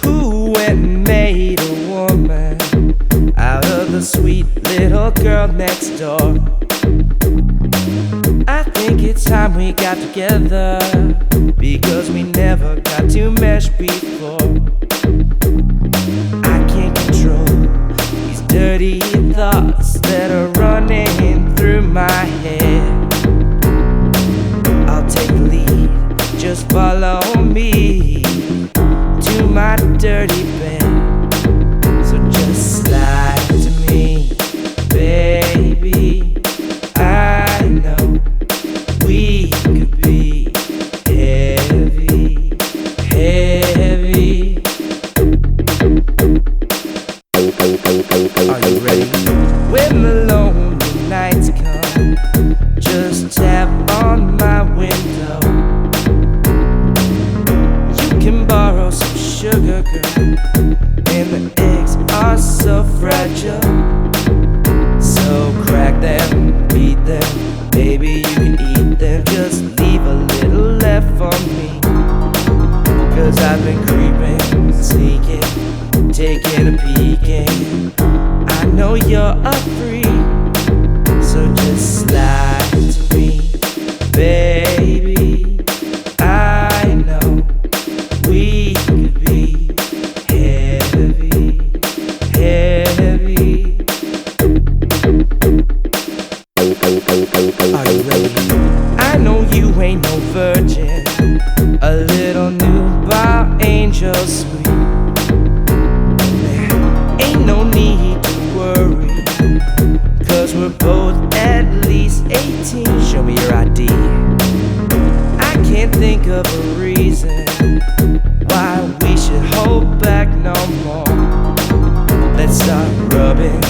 Who went and made a woman out of the sweet little girl next door? I think it's time we got together, because we never got to mesh before. I can't control these dirty thoughts that are running through my head. I'll take the lead, just follow me to my dirty bed. So just slide to me, baby. I know we could be heavy, heavy. Are you ready? When the lonely nights come, just tap on my window. You can borrow some sugar, girl, and the eggs are so fragile. So crack them, beat them, baby, you can eat them. Just leave a little left for me, 'cause I've been creeping, sneaking, taking a peeking. I know you're a freak, so just slide to me, baby. I know we could be heavy, heavy. Are you ready? I know you ain't no virgin, a little newborn angel sweet. Ain't no need to worry, 'cause we're both at least 18. Show me your ID. I can't think of a reason why we should hold back no more. Let's start rubbing